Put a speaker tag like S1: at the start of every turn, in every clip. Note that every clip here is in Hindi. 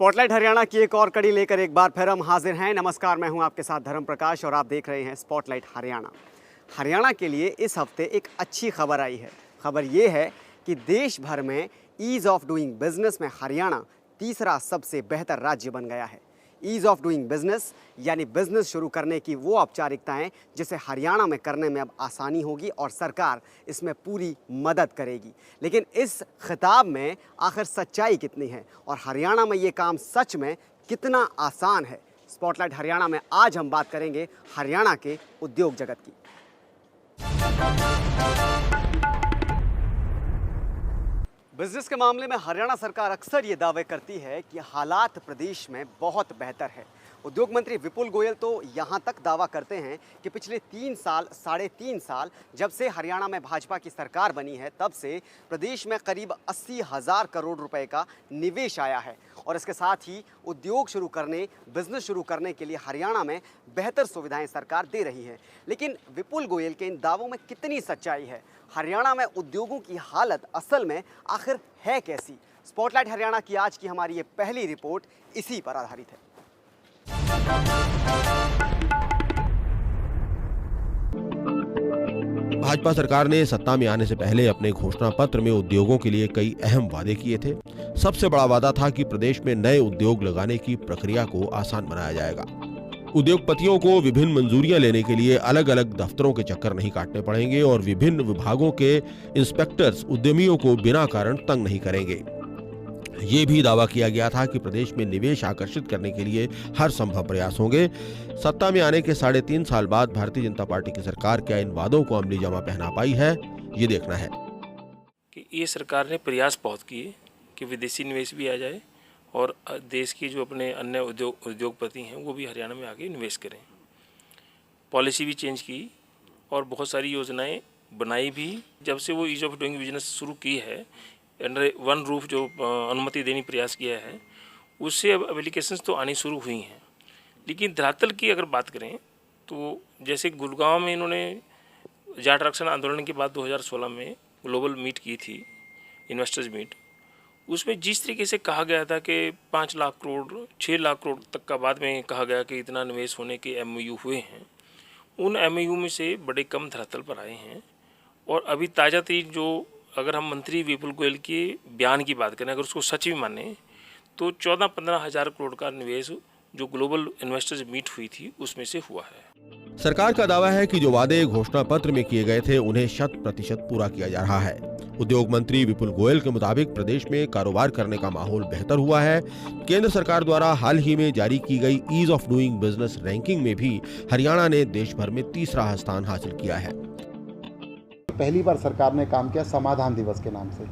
S1: स्पॉटलाइट हरियाणा की एक और कड़ी लेकर एक बार फिर हम हाजिर हैं। नमस्कार, मैं हूं आपके साथ धर्म प्रकाश और आप देख रहे हैं स्पॉटलाइट हरियाणा। हरियाणा के लिए इस हफ्ते एक अच्छी खबर आई है। खबर ये है कि देश भर में ईज़ ऑफ डूइंग बिजनेस में हरियाणा तीसरा सबसे बेहतर राज्य बन गया है। ईज़ ऑफ डूइंग बिजनेस यानी बिजनेस शुरू करने की वो औपचारिकताएं जिसे हरियाणा में करने में अब आसानी होगी और सरकार इसमें पूरी मदद करेगी। लेकिन इस खिताब में आखिर सच्चाई कितनी है और हरियाणा में ये काम सच में कितना आसान है? स्पॉटलाइट हरियाणा में आज हम बात करेंगे हरियाणा के उद्योग जगत की। बिजनेस के मामले में हरियाणा सरकार अक्सर ये दावे करती है कि हालात प्रदेश में बहुत बेहतर है। उद्योग मंत्री विपुल गोयल तो यहाँ तक दावा करते हैं कि पिछले 3.5 साल जब से हरियाणा में भाजपा की सरकार बनी है तब से प्रदेश में करीब 80,000 करोड़ रुपए का निवेश आया है और इसके साथ ही उद्योग शुरू करने, बिजनेस शुरू करने के लिए हरियाणा में बेहतर सुविधाएं सरकार दे रही है। लेकिन विपुल गोयल के इन दावों में कितनी सच्चाई है? हरियाणा में उद्योगों की हालत असल में आखिर है कैसी? स्पॉटलाइट हरियाणा की आज की हमारी ये पहली रिपोर्ट इसी पर आधारित है।
S2: भाजपा सरकार ने सत्ता में आने से पहले अपने घोषणा पत्र में उद्योगों के लिए कई अहम वादे किए थे। सबसे बड़ा वादा था कि प्रदेश में नए उद्योग लगाने की प्रक्रिया को आसान बनाया जाएगा। उद्योगपतियों को विभिन्न मंजूरियां लेने के लिए अलग अलग दफ्तरों के चक्कर नहीं काटने पड़ेंगे और विभिन्न विभागों के इंस्पेक्टर्स उद्यमियों को बिना कारण तंग नहीं करेंगे। ये भी दावा किया गया था कि प्रदेश में निवेश आकर्षित करने के लिए हर संभव प्रयास होंगे। सत्ता में आने के 3.5 साल बाद भारतीय जनता पार्टी की सरकार क्या इन वादों को अमली जामा पहना पाई है, ये देखना है।
S3: कि ये सरकार ने प्रयास बहुत किए कि विदेशी निवेश भी आ जाए और देश के जो अपने अन्य उद्योगपति हैं वो भी हरियाणा में आके निवेश करें। पॉलिसी भी चेंज की और बहुत सारी योजनाएं बनाई भी। जब से वो ईज ऑफ डूइंग बिजनेस शुरू की है, अंडर वन रूफ जो अनुमति देने प्रयास किया है, उससे अब एप्लीकेशंस तो आनी शुरू हुई हैं। लेकिन धरातल की अगर बात करें तो जैसे गुड़गांव में इन्होंने जाट आरक्षण आंदोलन के बाद 2016 में ग्लोबल मीट की थी, इन्वेस्टर्स मीट, उसमें जिस तरीके से कहा गया था कि 5 लाख करोड़ 6 लाख करोड़ तक का बाद में कहा गया कि इतना निवेश होने के एमओयू हुए हैं, उन एमओयू में से बड़े कम धरातल पर आए हैं। और अभी ताज़ा तरीन जो अगर हम मंत्री विपुल गोयल के बयान की बात करें, अगर उसको सच भी माने तो 14-15 हज़ार करोड़ का निवेश जो ग्लोबल इन्वेस्टर्स मीट हुई थी उसमें से हुआ है।
S2: सरकार का दावा है कि जो वादे घोषणा पत्र में किए गए थे उन्हें 100% पूरा किया जा रहा है। उद्योग मंत्री विपुल गोयल के मुताबिक प्रदेश में कारोबार करने का माहौल बेहतर हुआ है। केंद्र सरकार द्वारा हाल ही में जारी की गई ease of doing business ranking में भी हरियाणा ने देश भर में तीसरा स्थान हासिल किया है।
S4: पहली बार सरकार ने काम किया समाधान दिवस के नाम से,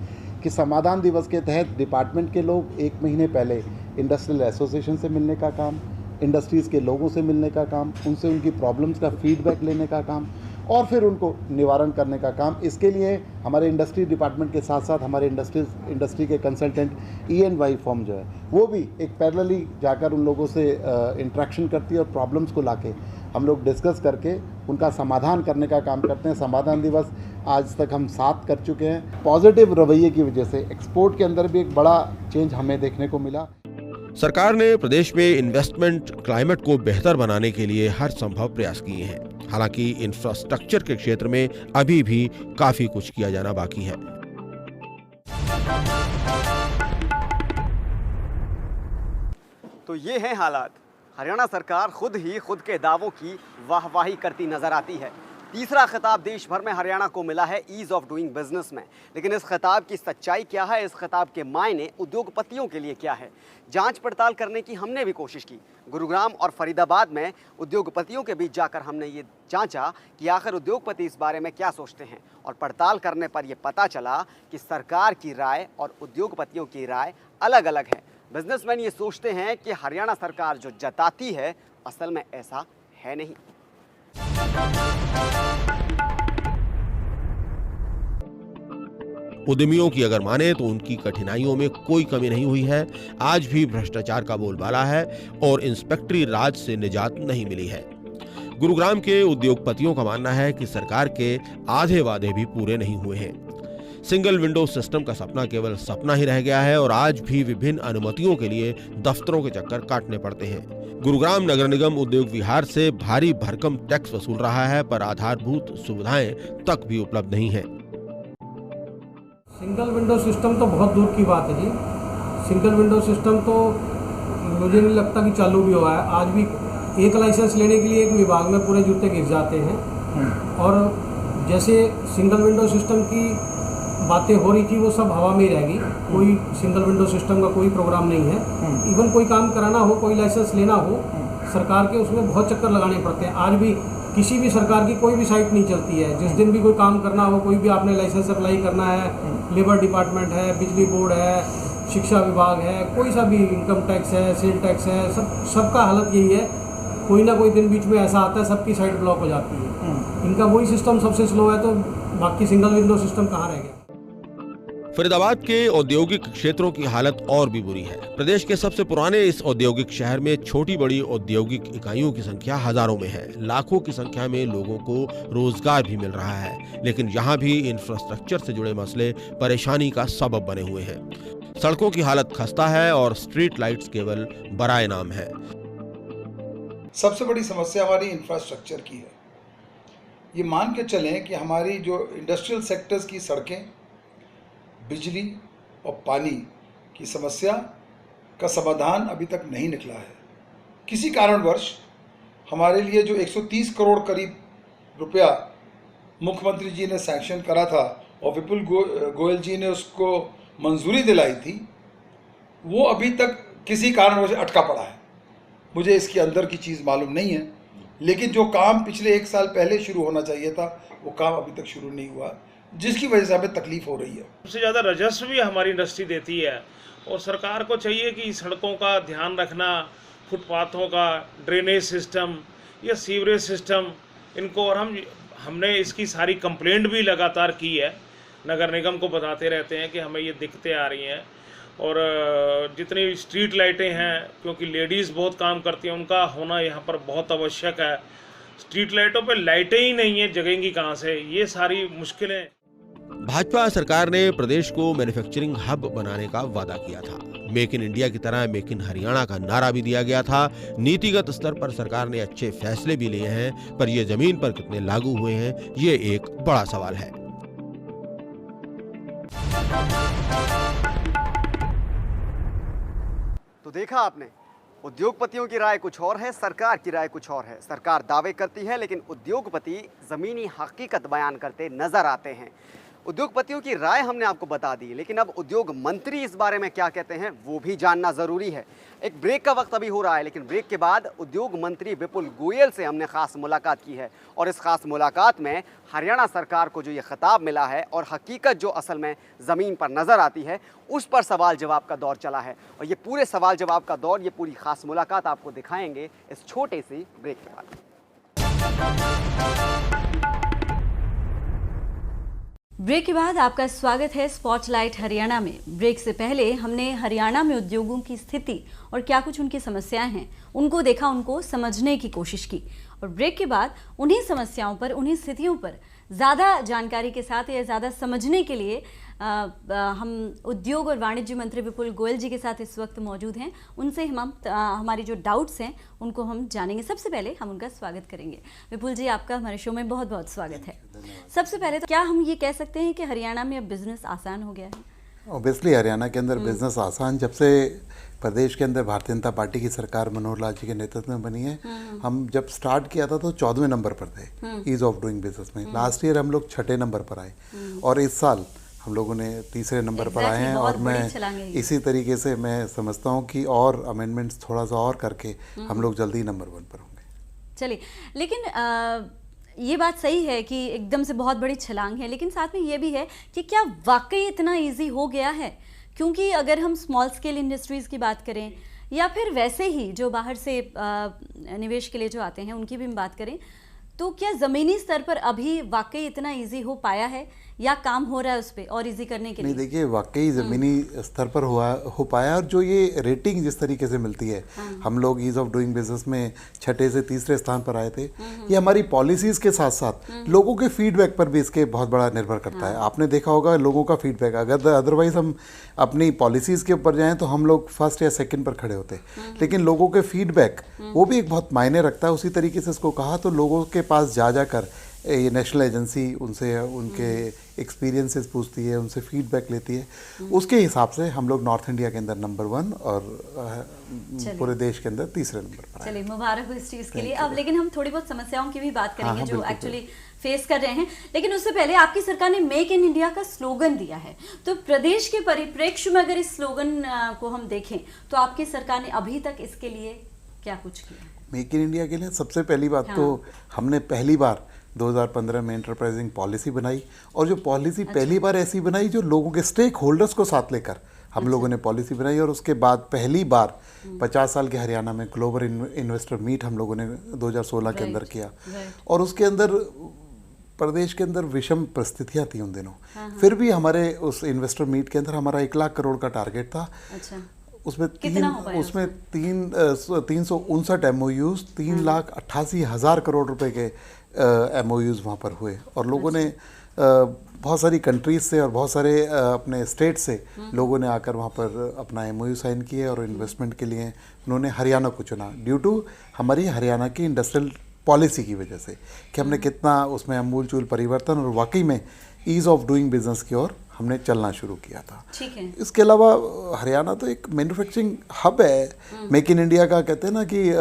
S4: कि समाधान दिवस के तहत डिपार्टमेंट के लोग 1 महीने पहले इंडस्ट्रियल एसोसिएशन से मिलने का काम, इंडस्ट्रीज़ के लोगों से मिलने का काम, उनसे उनकी प्रॉब्लम्स का फीडबैक लेने का काम और फिर उनको निवारण करने का काम। इसके लिए हमारे इंडस्ट्री डिपार्टमेंट के साथ साथ हमारे इंडस्ट्री के कंसल्टेंट EY फॉर्म जो है वो भी एक पैरेलली जाकर उन लोगों से इंटरेक्शन करती है और प्रॉब्लम्स को लाके हम लोग डिस्कस करके उनका समाधान करने का काम करते हैं। समाधान दिवस आज तक हम 7 कर चुके हैं। पॉजिटिव रवैये की वजह से एक्सपोर्ट के अंदर भी एक बड़ा चेंज हमें देखने को मिला।
S2: सरकार ने प्रदेश में इन्वेस्टमेंट क्लाइमेट को बेहतर बनाने के लिए हर संभव प्रयास किए हैं। हालांकि इंफ्रास्ट्रक्चर के क्षेत्र में अभी भी काफी कुछ किया जाना बाकी है।
S1: तो ये हैं हालात। हरियाणा सरकार खुद के दावों की वाहवाही करती नजर आती है। तीसरा खिताब देश भर में हरियाणा को मिला है ईज ऑफ डूइंग बिजनेस में। लेकिन इस खिताब की सच्चाई क्या है? इस खिताब के मायने उद्योगपतियों के लिए क्या है? जांच पड़ताल करने की हमने भी कोशिश की। गुरुग्राम और फरीदाबाद में उद्योगपतियों के बीच जाकर हमने ये जांचा कि आखिर उद्योगपति इस बारे में क्या सोचते हैं और पड़ताल करने पर यह पता चला कि सरकार की राय और उद्योगपतियों की राय अलग अलग है। बिजनेसमैन ये सोचते हैं कि हरियाणा सरकार जो जताती है असल में ऐसा है नहीं।
S2: उद्यमियों की अगर माने तो उनकी कठिनाइयों में कोई कमी नहीं हुई है। आज भी भ्रष्टाचार का बोलबाला है और इंस्पेक्टरी राज से निजात नहीं मिली है। गुरुग्राम के उद्योगपतियों का मानना है कि सरकार के आधे वादे भी पूरे नहीं हुए हैं। सिंगल विंडो सिस्टम का सपना केवल सपना ही रह गया है और आज भी विभिन्न अनुमतियों के लिए दफ्तरों के चक्कर काटने पड़ते हैं। गुरुग्राम नगर निगम उद्योग विहार से भारी भरकम टैक्स वसूल रहा है, पर आधारभूत सुविधाएं तक भी उपलब्ध नहीं है।
S5: सिंगल विंडो सिस्टम तो बहुत दूर की बात है जी। सिंगल विंडो सिस्टम तो मुझे नहीं लगता कि चालू भी हुआ है। आज भी एक लाइसेंस लेने के लिए एक विभाग में पूरे जूते गिर जाते हैं। और जैसे सिंगल विंडो सिस्टम की बातें हो रही थी वो सब हवा में ही रहेगी। कोई सिंगल विंडो सिस्टम का कोई प्रोग्राम नहीं है। इवन कोई काम कराना हो, कोई लाइसेंस लेना हो, सरकार के उसमें बहुत चक्कर लगाने पड़ते हैं। आज भी किसी भी सरकार की कोई भी साइट नहीं चलती है। जिस दिन भी कोई काम करना हो, कोई भी आपने लाइसेंस अप्लाई करना है, लेबर डिपार्टमेंट है, बिजली बोर्ड है, शिक्षा विभाग है, कोई सा भी इनकम टैक्स है, सेल टैक्स है, सबका हालत यही है। कोई ना कोई दिन बीच में ऐसा आता है सबकी साइट ब्लॉक हो जाती है। इनका वही सिस्टम सबसे स्लो है, तो बाकी सिंगल विंडो सिस्टम कहाँ रह गया।
S2: फरीदाबाद के औद्योगिक क्षेत्रों की हालत और भी बुरी है। प्रदेश के सबसे पुराने इस औद्योगिक शहर में छोटी बड़ी औद्योगिक इकाइयों की संख्या हजारों में है। लाखों की संख्या में लोगों को रोजगार भी मिल रहा है, लेकिन यहाँ भी इंफ्रास्ट्रक्चर से जुड़े मसले परेशानी का सबब बने हुए हैं। सड़कों की हालत खस्ता है और स्ट्रीट लाइट्स केवल बराए नाम है।
S6: सबसे बड़ी समस्या हमारी इंफ्रास्ट्रक्चर की है। ये मान के चलें कि हमारी जो इंडस्ट्रियल सेक्टर्स की सड़कें, बिजली और पानी की समस्या का समाधान अभी तक नहीं निकला है। किसी कारणवश हमारे लिए जो 130 करोड़ करीब रुपया मुख्यमंत्री जी ने सैंक्शन करा था और विपुल गोयल जी ने उसको मंजूरी दिलाई थी, वो अभी तक किसी कारणवश अटका पड़ा है। मुझे इसके अंदर की चीज़ मालूम नहीं है, लेकिन जो काम पिछले 1 साल पहले शुरू होना चाहिए था वो काम अभी तक शुरू नहीं हुआ, जिसकी वजह से हमें तकलीफ हो रही है।
S7: सबसे ज़्यादा राजस्व भी हमारी इंडस्ट्री देती है और सरकार को चाहिए कि सड़कों का ध्यान रखना, फुटपाथों का, ड्रेनेज सिस्टम या सीवरेज सिस्टम, इनको, और हमने इसकी सारी कंप्लेंट भी लगातार की है। नगर निगम को बताते रहते हैं कि हमें ये दिक्कतें आ रही हैं। और जितनी स्ट्रीट लाइटें हैं, क्योंकि लेडीज़ बहुत काम करती हैं, उनका होना यहाँ पर बहुत आवश्यक है। स्ट्रीट लाइटों पे लाइटें ही नहीं है, जगेंगी कहाँ से, ये सारी मुश्किलें।
S2: भाजपा सरकार ने प्रदेश को मैन्युफैक्चरिंग हब बनाने का वादा किया था। मेक इन इंडिया की तरह मेक इन हरियाणा का नारा भी दिया गया था। नीतिगत स्तर पर सरकार ने अच्छे फैसले भी लिए हैं, पर ये जमीन पर कितने लागू हुए हैं, ये एक बड़ा सवाल है।
S1: तो देखा आपने, उद्योगपतियों की राय कुछ और है, सरकार की राय कुछ और है। सरकार दावे करती है, लेकिन उद्योगपति जमीनी हकीकत बयान करते नजर आते हैं। उद्योगपतियों की राय हमने आपको बता दी, लेकिन अब उद्योग मंत्री इस बारे में क्या कहते हैं वो भी जानना ज़रूरी है। एक ब्रेक का वक्त अभी हो रहा है, लेकिन ब्रेक के बाद उद्योग मंत्री विपुल गोयल से हमने ख़ास मुलाकात की है और इस ख़ास मुलाकात में हरियाणा सरकार को जो ये खिताब मिला है और हकीकत जो असल में ज़मीन पर नज़र आती है, उस पर सवाल जवाब का दौर चला है। और ये पूरे सवाल जवाब का दौर, ये पूरी ख़ास मुलाकात आपको दिखाएंगे इस छोटे से ब्रेक के बाद।
S8: ब्रेक के बाद आपका स्वागत है स्पॉटलाइट हरियाणा में। ब्रेक से पहले हमने हरियाणा में उद्योगों की स्थिति और क्या कुछ उनकी समस्याएं हैं उनको देखा, उनको समझने की कोशिश की। और ब्रेक के बाद उन्हीं समस्याओं पर, उन्हीं स्थितियों पर ज़्यादा जानकारी के साथ या ज़्यादा समझने के लिए हम उद्योग और वाणिज्य मंत्री विपुल गोयल जी के साथ इस वक्त मौजूद हैं। उनसे हम हमारी जो डाउट्स हैं उनको हम जानेंगे। सबसे पहले हम उनका स्वागत करेंगे। विपुल जी, आपका हमारे शो में बहुत बहुत स्वागत है। सबसे पहले तो क्या हम ये कह सकते हैं कि हरियाणा में अब बिजनेस आसान हो गया है?
S4: ऑब्वियसली हरियाणा के अंदर बिजनेस आसान, जब से प्रदेश के अंदर भारतीय जनता पार्टी की सरकार मनोहर लाल जी के नेतृत्व में बनी है। हम जब स्टार्ट किया था तो 14वें नंबर पर थे ईज ऑफ डूइंग बिजनेस में। लास्ट ईयर हम लोग 6ठे नंबर पर आए और इस साल हम लोगों ने 3रे नंबर पर आए हैं। और मैं इसी तरीके से मैं समझता हूँ कि और अमेंडमेंट्स थोड़ा सा और करके हम लोग जल्दी नंबर 1 पर होंगे।
S8: चलिए, लेकिन ये बात सही है कि एकदम से बहुत बड़ी छलांग है, लेकिन साथ में ये भी है कि क्या वाकई इतना इजी हो गया है? क्योंकि अगर हम स्मॉल स्केल इंडस्ट्रीज़ की बात करें या फिर वैसे ही जो बाहर से निवेश के लिए जो आते हैं उनकी भी हम बात करें, तो क्या ज़मीनी स्तर पर अभी वाकई इतना इजी हो पाया है या काम हो रहा है उस पर और इजी करने के
S4: नहीं,
S8: लिए?
S4: देखिए वाकई ज़मीनी स्तर पर हो पाया, और जो ये रेटिंग जिस तरीके से मिलती है, हम लोग ईज़ ऑफ डूइंग बिजनेस में 6 से 3 स्थान पर आए थे। ये हमारी पॉलिसीज़ के साथ साथ लोगों के फीडबैक पर भी इसके बहुत बड़ा निर्भर करता है। आपने देखा होगा लोगों का फीडबैक, अगर अदरवाइज हम अपनी पॉलिसीज़ के ऊपर जाएँ तो हम लोग फर्स्ट या सेकंड पर खड़े होते, लेकिन लोगों के फीडबैक वो भी एक बहुत मायने रखता है। उसी तरीके से इसको कहा तो लोगों के पास जाकर ये नेशनल एजेंसी उनसे उनके एक्सपीरियंसेस पूछती है, उनसे फीडबैक लेती है, उसके हिसाब से हम लोग नॉर्थ इंडिया के अंदर नंबर 1 और पूरे देश के अंदर तीसरे नंबर पर।
S8: चलिए, मुबारक हो इस चीज़ के लिए। अब लेकिन हम थोड़ी बहुत समस्याओं की भी बात करेंगे जो एक्चुअली फेस कर रहे हैं, लेकिन उससे पहले आपकी सरकार ने मेक इन इंडिया का स्लोगन दिया है, तो प्रदेश के परिप्रेक्ष्य में अगर इस स्लोगन को हम देखें तो आपकी सरकार ने अभी तक इसके लिए क्या कुछ किया?
S4: मेक इन इंडिया के लिए सबसे पहली बात तो हमने पहली बार 2015 में एंटरप्राइजिंग पॉलिसी बनाई, और जो पॉलिसी पहली बार ऐसी बनाई जो लोगों के स्टेक होल्डर्स को साथ लेकर हम लोगों ने पॉलिसी बनाई। और उसके बाद पहली बार 50 साल के हरियाणा में ग्लोबल इन्वेस्टर मीट हम लोगों ने 2016 के अंदर किया, और उसके अंदर प्रदेश के अंदर विषम परिस्थितियाँ थी उन दिनों, फिर भी हमारे उस इन्वेस्टर मीट के अंदर हमारा 1 लाख करोड़ का टारगेट था। उसमें 359 MOUs, 3,88,000 करोड़ रुपए के MOUs वहाँ पर हुए, और लोगों ने बहुत सारी कंट्रीज से और बहुत सारे अपने स्टेट से लोगों ने आकर वहाँ पर अपना MOU साइन किए, और इन्वेस्टमेंट के लिए उन्होंने हरियाणा को चुना ड्यू टू हमारी हरियाणा की इंडस्ट्रियल पॉलिसी की वजह से, कि हमने कितना उसमें अमूलचूल परिवर्तन और वाकई में ईज़ ऑफ डूइंग बिजनेस की ओर हमने चलना शुरू किया था।
S8: ठीक है।
S4: इसके अलावा हरियाणा तो एक मैन्युफैक्चरिंग हब है, मेक इन इंडिया का कहते हैं ना कि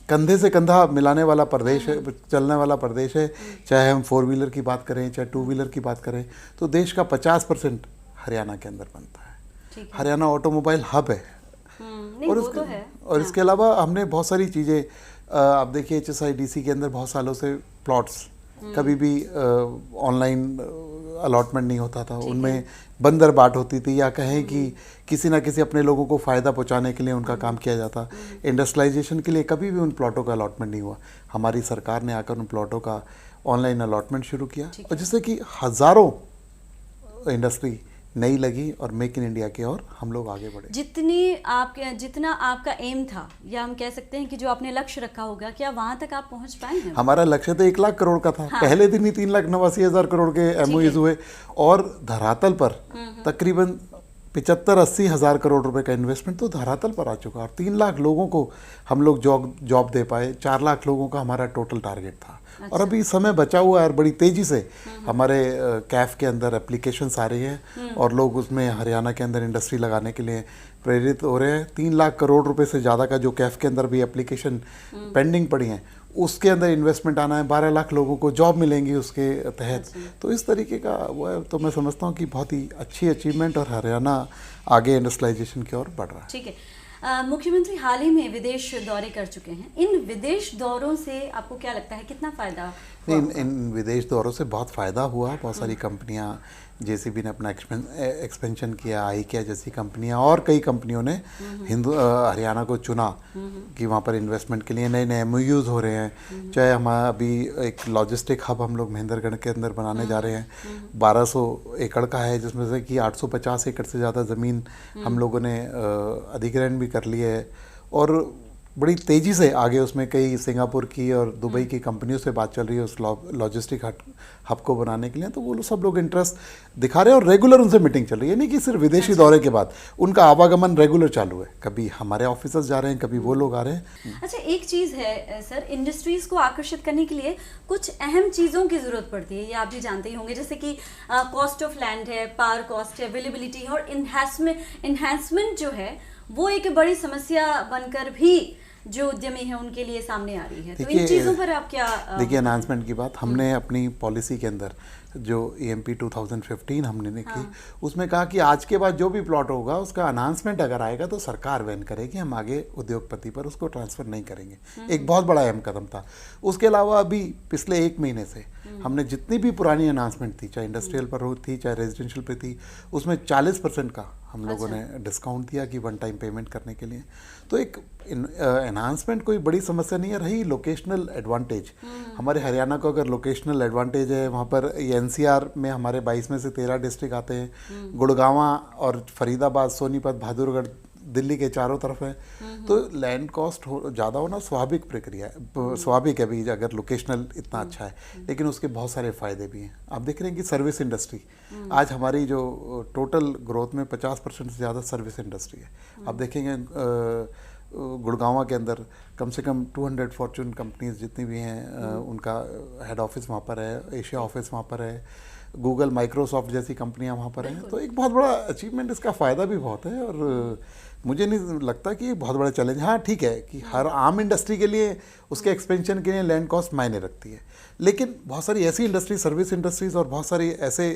S4: कंधे से कंधा मिलाने वाला प्रदेश है, चलने वाला प्रदेश है। चाहे हम 4 व्हीलर की बात करें, चाहे 2 व्हीलर की बात करें, तो देश का 50% हरियाणा के अंदर बनता है। हरियाणा ऑटोमोबाइल हब है। और इसके अलावा हमने बहुत सारी चीज़ें, आप देखिए HSIDC के अंदर बहुत सालों से प्लॉट्स कभी भी ऑनलाइन अलॉटमेंट नहीं होता था, उनमें बंदर बाट होती थी, या कहें कि किसी ना किसी अपने लोगों को फ़ायदा पहुंचाने के लिए उनका काम किया जाता। इंडस्ट्रियलाइजेशन के लिए कभी भी उन प्लॉटों का अलॉटमेंट नहीं हुआ। हमारी सरकार ने आकर उन प्लॉटों का ऑनलाइन अलॉटमेंट शुरू किया, और जिससे कि हज़ारों इंडस्ट्री नई लगी, और मेक इन इंडिया की ओर हम लोग आगे बढ़े।
S8: जितना आपका एम था, या हम कह सकते हैं कि जो आपने लक्ष्य रखा होगा, क्या वहां तक आप पहुंच पाए हैं?
S4: हमारा लक्ष्य तो 1 लाख करोड़ का था। पहले दिन ही 3,89,000 करोड़ के MOUs हुए, और धरातल पर तकरीबन 75-80 हज़ार करोड़ रुपए का इन्वेस्टमेंट तो धरातल पर आ चुका, और 3 लाख लोगों को हम लोग जॉब दे पाए। 4 लाख लोगों का हमारा टोटल टारगेट था। और अभी समय बचा हुआ है, और बड़ी तेज़ी से हमारे कैफ के अंदर एप्लीकेशंस आ रही हैं, और लोग उसमें हरियाणा के अंदर इंडस्ट्री लगाने के लिए प्रेरित हो रहे हैं। 3 लाख करोड़ रुपए से ज़्यादा का जो कैफ के अंदर भी एप्लीकेशन पेंडिंग पड़ी हैं, उसके अंदर इन्वेस्टमेंट आना है। 12 लाख लोगों को जॉब मिलेंगी उसके तहत। तो इस तरीके का वो है, तो मैं समझता हूँ कि बहुत ही अच्छी अचीवमेंट, और हरियाणा आगे इंडस्ट्रियलाइजेशन की ओर बढ़ रहा है।
S8: ठीक है। मुख्यमंत्री हाल ही में विदेश दौरे कर चुके हैं। इन विदेश दौरों से आपको क्या लगता है, कितना फ़ायदा?
S4: इन विदेश दौरों से बहुत फ़ायदा हुआ। बहुत सारी कंपनियां, JCB ने अपना एक्सपेंशन किया, IKEA जैसी कंपनियां, और कई कंपनियों ने हरियाणा को चुना कि वहाँ पर इन्वेस्टमेंट के लिए नए नए MOUs हो रहे हैं। चाहे हमारा अभी एक लॉजिस्टिक हब हम लोग महेंद्रगढ़ के अंदर बनाने जा रहे हैं, 1200 एकड़ का है, जिसमें से कि 850 एकड़ से ज़्यादा ज़मीन हम लोगों ने अधिग्रहण भी कर ली है, और बड़ी तेज़ी से आगे उसमें कई सिंगापुर की और दुबई की कंपनियों से बात चल रही है उस लॉजिस्टिक हब को बनाने के लिए। तो वो सब लोग इंटरेस्ट दिखा रहे हैं, और रेगुलर उनसे मीटिंग चल रही है, नहीं कि सिर्फ विदेशी दौरे के बाद उनका आवागमन रेगुलर चालू है। कभी हमारे ऑफिसर्स जा रहे हैं, कभी वो लोग आ रहे हैं।
S8: अच्छा, एक चीज़ है सर, इंडस्ट्रीज़ को आकर्षित करने के लिए कुछ अहम चीज़ों की ज़रूरत पड़ती है, ये आप भी जानते ही होंगे, जैसे कि कॉस्ट ऑफ लैंड है, पावर कॉस्ट है, अवेलेबिलिटी है, और इन्हेंसमेंट जो है वो एक बड़ी समस्या बनकर भी जो उद्यमी है उनके लिए सामने आ रही है। तो इन चीज़ों पर आप क्या?
S4: देखिए, अनाउंसमेंट की बात हमने अपनी पॉलिसी के अंदर जो EMP 2015 हमने की, उसमें कहा कि आज के बाद जो भी प्लॉट होगा उसका अनाउंसमेंट अगर आएगा तो सरकार बैन करेगी, हम आगे उद्योगपति पर उसको ट्रांसफ़र नहीं करेंगे। एक बहुत बड़ा अहम कदम था। उसके अलावा अभी पिछले 1 महीने से हमने जितनी भी पुरानी अनाउंसमेंट थी, चाहे इंडस्ट्रियल पर थी, चाहे रेजिडेंशियल पे थी, उसमें 40% का हम लोगों ने डिस्काउंट दिया कि वन टाइम पेमेंट करने के लिए। तो एक एनहांसमेंट कोई बड़ी समस्या नहीं है। रही लोकेशनल एडवांटेज, हमारे हरियाणा को अगर लोकेशनल एडवांटेज है, वहाँ पर एनसीआर में हमारे 22 में से 13 डिस्ट्रिक्ट आते हैं, गुड़गांवा और फरीदाबाद, सोनीपत, बहादुरगढ़ दिल्ली के चारों तरफ है, तो लैंड कॉस्ट ज़्यादा होना स्वाभाविक प्रक्रिया है, स्वाभाविक है भी अगर लोकेशनल इतना अच्छा है। लेकिन उसके बहुत सारे फ़ायदे भी हैं। आप देख रहे हैं कि सर्विस इंडस्ट्री आज हमारी जो टोटल ग्रोथ में 50% से ज़्यादा सर्विस इंडस्ट्री है। आप देखेंगे गुड़गांवा के अंदर कम से कम 200 फॉर्चून कंपनीज जितनी भी हैं उनका हेड ऑफिस वहाँ पर है, एशिया ऑफिस वहाँ पर है, गूगल, माइक्रोसॉफ्ट जैसी कंपनियां वहाँ पर हैं। तो एक बहुत बड़ा अचीवमेंट, इसका फ़ायदा भी बहुत है और मुझे नहीं लगता कि बहुत बड़ा चैलेंज। हाँ ठीक है कि हर आम इंडस्ट्री के लिए उसके एक्सपेंशन के लिए लैंड कॉस्ट मायने रखती है, लेकिन बहुत सारी ऐसी इंडस्ट्री, सर्विस इंडस्ट्रीज और बहुत सारी ऐसे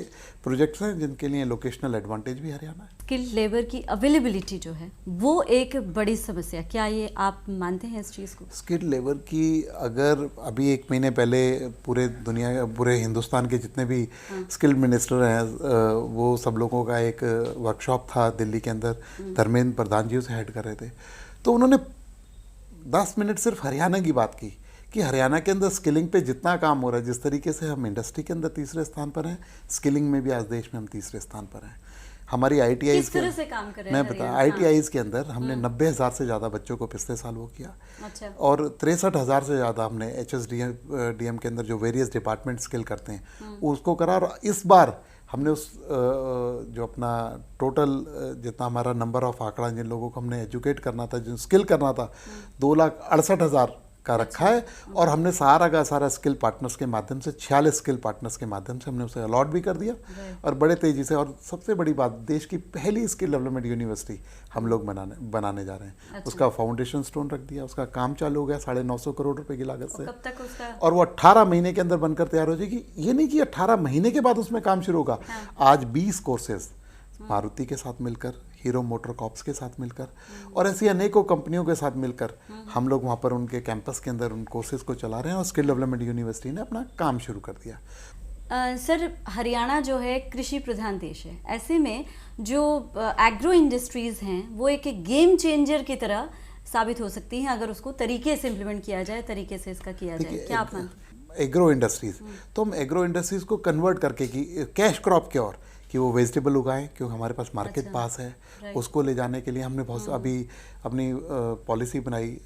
S4: प्रोजेक्ट्स हैं जिनके लिए लोकेशनल एडवांटेज भी हरियाणा है।
S8: स्किल्ड लेबर की अवेलेबिलिटी जो है वो एक बड़ी समस्या, क्या ये आप मानते हैं इस चीज़ को?
S4: स्किल्ड लेबर की अगर अभी 1 महीने पहले पूरे हिंदुस्तान के जितने भी स्किल्ड मिनिस्टर हैं वो सब लोगों का एक वर्कशॉप था दिल्ली के अंदर, धर्मेंद्र प्रधान जी उसे हेड कर रहे थे। तो उन्होंने 10 मिनट सिर्फ हरियाणा की बात की कि हरियाणा के अंदर स्किलिंग पे जितना काम हो रहा है, जिस तरीके से हम इंडस्ट्री के अंदर तीसरे स्थान पर हैं, स्किलिंग में भी आज देश में हम तीसरे स्थान पर हैं। हमारी ITIs
S8: किस तरह से काम कर रहे हैं?
S4: मैं बता ITIs के अंदर हमने 90,000 से ज़्यादा बच्चों को पिछले साल वो किया।
S8: अच्छा।
S4: और 63,000 से ज़्यादा हमने HSDM के अंदर जो वेरियस डिपार्टमेंट स्किल करते हैं उसको करा। और इस बार हमने उस जो अपना टोटल जितना हमारा नंबर ऑफ आंकड़ा जिन लोगों को हमने एजुकेट करना था, जिन स्किल करना था, 2,68,000 का रखा है। और हमने सारा का सारा स्किल पार्टनर्स के माध्यम से 46 स्किल पार्टनर्स के माध्यम से हमने उसे अलॉट भी कर दिया और बड़े तेज़ी से। और सबसे बड़ी बात, देश की पहली स्किल डेवलपमेंट यूनिवर्सिटी हम लोग बनाने जा रहे हैं। अच्छा। उसका फाउंडेशन स्टोन रख दिया, उसका काम चालू हो गया 950 करोड़ रुपए की लागत से।
S8: कब तक उसका? और
S4: वो 18 महीने के अंदर बनकर तैयार हो जाएगी। ये नहीं कि 18 महीने के बाद उसमें काम शुरू होगा। आज 20 कोर्सेज मारुति के साथ मिलकर, हीरो मोटर कॉर्प्स के साथ मिलकर और ऐसी अनेकों कंपनियों के साथ मिलकर हम लोग वहाँ पर उनके कैंपस के अंदर उन कोर्सेज को चला रहे हैं और स्किल डेवलपमेंट यूनिवर्सिटी ने अपना काम शुरू कर दिया।
S8: सर, हरियाणा जो है कृषि प्रधान देश है, ऐसे में जो एग्रो इंडस्ट्रीज हैं वो एक गेम चेंजर की तरह साबित हो सकती हैं अगर उसको तरीके से इम्प्लीमेंट किया जाए, तरीके से इसका किया जाए। क्या आप मानते?
S4: एग्रो इंडस्ट्रीज, तो हम एग्रो इंडस्ट्रीज को कन्वर्ट करके कि कैश क्रॉप की ओर कि वो वेजिटेबल उगाएं, क्योंकि हमारे पास मार्केट पास है। उसको ले जाने के लिए हमने बहुत अभी अपनी पॉलिसी बनाई।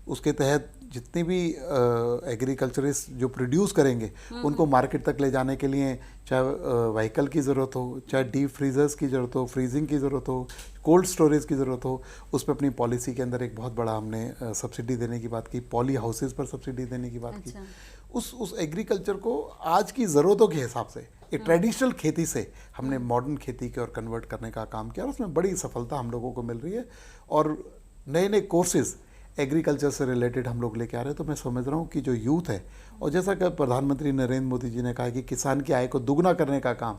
S4: उसके तहत जितनी भी एग्रीकल्चरिस्ट जो प्रोड्यूस करेंगे उनको मार्केट तक ले जाने के लिए चाहे व्हीकल की ज़रूरत हो, चाहे डीप फ्रीजर्स की ज़रूरत हो, फ्रीजिंग की ज़रूरत हो, कोल्ड स्टोरेज की ज़रूरत हो, उस पर अपनी पॉलिसी के अंदर एक बहुत बड़ा हमने सब्सिडी देने की बात की, पॉली हाउसेज पर सब्सिडी देने की बात की। उस एग्रीकल्चर को आज की ज़रूरतों के हिसाब से एक ट्रेडिशनल खेती से हमने मॉडर्न खेती की ओर कन्वर्ट करने का काम किया और उसमें बड़ी सफलता हम लोगों को मिल रही है। और नए नए कोर्सेज एग्रीकल्चर से रिलेटेड हम लोग लेके आ रहे हैं। तो मैं समझ रहा हूँ कि जो यूथ है, और जैसा कि प्रधानमंत्री नरेंद्र मोदी जी ने कहा कि किसान की आय को दुगना करने का काम,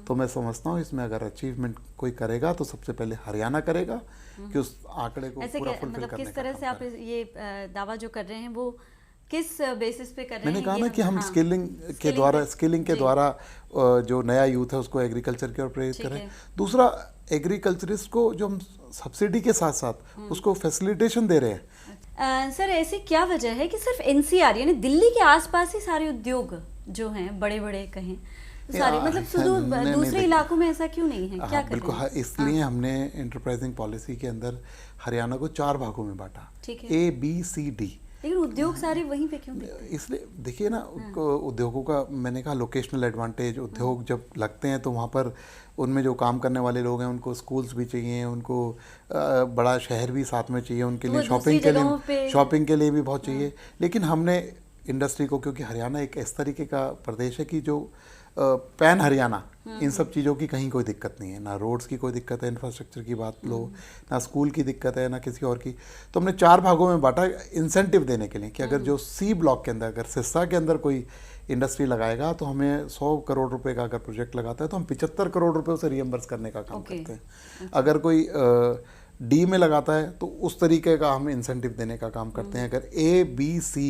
S4: तो मैं समझता हूँ इसमें अगर अचीवमेंट कोई करेगा तो सबसे पहले हरियाणा करेगा कि उस आंकड़े को पूरा फुलफिल करने
S8: किस तरह से आप ये दावा जो कर रहे हैं वो किस बेसिस पे कर रहे हैं?
S4: मैंने कहा ना कि हम स्किलिंग के द्वारा जो नया यूथ है उसको एग्रीकल्चर की ओर प्रेरित करें। दूसरा, एग्रीकल्चरिस्ट को जो हम सब्सिडी के साथ साथ उसको फैसिलिटेशन दे रहे हैं।
S8: सर, ऐसी क्या वजह है कि सिर्फ NCR यानी दिल्ली के आसपास ही सारे उद्योग जो हैं बड़े बड़े कहें सारे, मतलब सुदूर दूसरे इलाकों में ऐसा क्यों नहीं है? क्या कर रहे हैं?
S4: इसलिए हमने एंटरप्राइजिंग पॉलिसी के अंदर हरियाणा को 4 भागों में बांटा, A, B, C, D।
S8: लेकिन उद्योग सारे वहीं पे क्यों?
S4: इसलिए देखिए ना, उद्योगों का मैंने कहा लोकेशनल एडवांटेज। उद्योग जब लगते हैं तो वहाँ पर उनमें जो काम करने वाले लोग हैं उनको स्कूल्स भी चाहिए, उनको बड़ा शहर भी साथ में चाहिए, उनके लिए शॉपिंग के लिए भी बहुत चाहिए। लेकिन हमने इंडस्ट्री को, क्योंकि हरियाणा एक इस तरीके का प्रदेश है कि जो पैन हरियाणा, इन सब चीज़ों की कहीं कोई दिक्कत नहीं है, ना रोड्स की कोई दिक्कत है, इंफ्रास्ट्रक्चर की बात लो, ना स्कूल की दिक्कत है, ना किसी और की। तो हमने 4 भागों में बांटा इंसेंटिव देने के लिए कि अगर जो C ब्लॉक के अंदर, अगर सिरसा के अंदर कोई इंडस्ट्री लगाएगा तो हमें 100 करोड़ रुपए का अगर प्रोजेक्ट लगाता है तो हम 75 करोड़ रुपए उसे रियम्बर्स करने का काम करते हैं। अगर कोई D में लगाता है तो उस तरीके का हम इंसेंटिव देने का काम करते हैं। अगर A, B, C,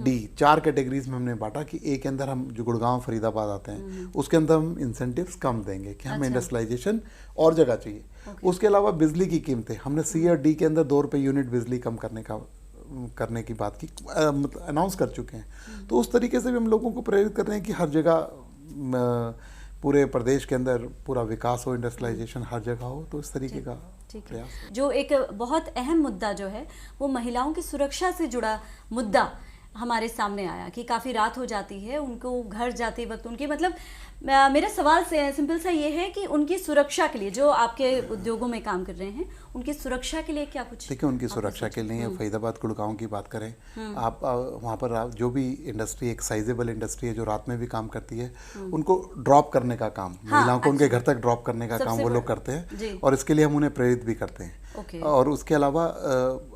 S4: D 4 categories में हमने बांटा कि A के अंदर हम जो गुड़गांव फरीदाबाद आते हैं उसके अंदर हम इंसेंटिव्स कम देंगे कि हमें इंडस्ट्रियलाइजेशन और जगह चाहिए। उसके अलावा बिजली की कीमतें हमने सी और डी के अंदर 2 रुपये यूनिट बिजली कम करने की बात की, मतलब अनाउंस कर चुके हैं। तो उस तरीके से भी हम लोगों को प्रेरित कर रहे हैं कि हर जगह पूरे प्रदेश के अंदर पूरा विकास हो, इंडस्ट्रियलाइजेशन हर जगह हो। तो इस तरीके का प्रयास है।
S8: जो एक बहुत अहम मुद्दा जो है वो महिलाओं की सुरक्षा से जुड़ा मुद्दा हमारे सामने आया कि काफ़ी रात हो जाती है, उनको घर जाते वक्त उनकी मतलब मेरा सवाल सिंपल सा ये है कि उनकी सुरक्षा के लिए जो आपके उद्योगों में काम कर रहे हैं उनकी सुरक्षा के लिए क्या कुछ
S4: देखिए, उनकी सुरक्षा के लिए फरीदाबाद गुड़गांव की बात करें आप, वहाँ पर जो भी इंडस्ट्री एक साइजेबल इंडस्ट्री है जो रात में भी काम करती है, उनको ड्रॉप करने का काम, महिलाओं को उनके घर तक ड्रॉप करने का काम वो लोग करते हैं और इसके लिए हम उन्हें प्रेरित भी करते हैं। और उसके अलावा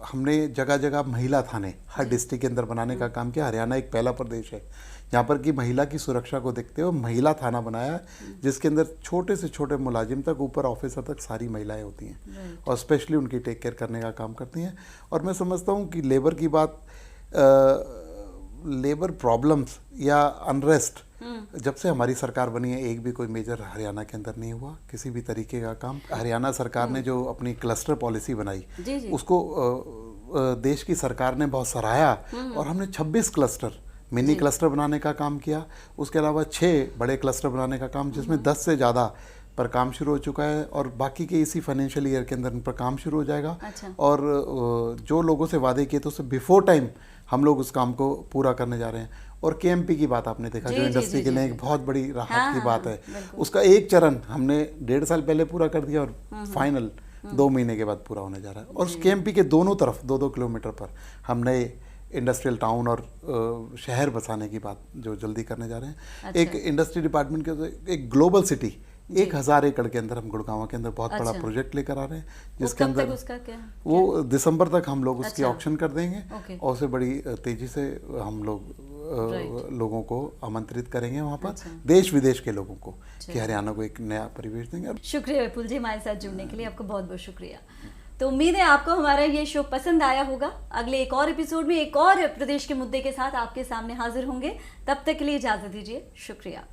S4: हमने जगह जगह महिला थाने हर डिस्ट्रिक्ट के अंदर बनाने का काम किया। हरियाणा एक पहला प्रदेश है यहाँ पर कि महिला की सुरक्षा को देखते हुए महिला थाना बनाया है, जिसके अंदर छोटे से छोटे मुलाजिम तक ऊपर ऑफिसर तक सारी महिलाएं होती हैं और स्पेशली उनकी टेक केयर करने का काम करती हैं। और मैं समझता हूँ कि लेबर की बात, लेबर प्रॉब्लम्स या अनरेस्ट जब से हमारी सरकार बनी है एक भी कोई मेजर हरियाणा के अंदर नहीं हुआ किसी भी तरीके का काम। हरियाणा सरकार ने जो अपनी क्लस्टर पॉलिसी बनाई उसको देश की सरकार ने बहुत सराहा और हमने 26 क्लस्टर मिनी क्लस्टर बनाने का काम किया। उसके अलावा 6 बड़े क्लस्टर बनाने का काम, जिसमें 10 से ज़्यादा पर काम शुरू हो चुका है और बाकी के इसी फाइनेंशियल ईयर के अंदर इन पर काम शुरू हो जाएगा। और जो लोगों से वादे किए तो उससे बिफोर टाइम हम लोग उस काम को पूरा करने जा रहे हैं। और केएमपी की बात आपने देखा, जो इंडस्ट्री के लिए एक बहुत बड़ी राहत की बात है, उसका एक चरण हमने 1.5 साल पहले पूरा कर दिया और फाइनल 2 महीने के बाद पूरा होने जा रहा है। और उस केएमपी के दोनों तरफ 2-2 किलोमीटर पर हमने इंडस्ट्रियल टाउन और शहर बसाने की बात जो जल्दी करने जा रहे हैं। एक इंडस्ट्री डिपार्टमेंट के एक ग्लोबल सिटी 1000 एकड़ के अंदर हम गुड़गांव के अंदर बहुत बड़ा प्रोजेक्ट लेकर आ रहे हैं, जिसके अंदर
S8: उसका क्या?
S4: वो दिसंबर तक हम लोग उसकी ऑक्शन कर देंगे और उसे बड़ी तेजी से हम लोग लोगों को आमंत्रित करेंगे वहाँ पर, देश विदेश के लोगों को, कि हरियाणा को एक नया परिवेश देंगे।
S8: शुक्रिया विपुल जी हमारे साथ जुड़ने के लिए, आपको बहुत बहुत शुक्रिया। तो उम्मीद है आपको हमारा ये शो पसंद आया होगा। अगले एक और एपिसोड में एक और प्रदेश के मुद्दे के साथ आपके सामने हाजिर होंगे। तब तक के लिए इजाजत दीजिए, शुक्रिया।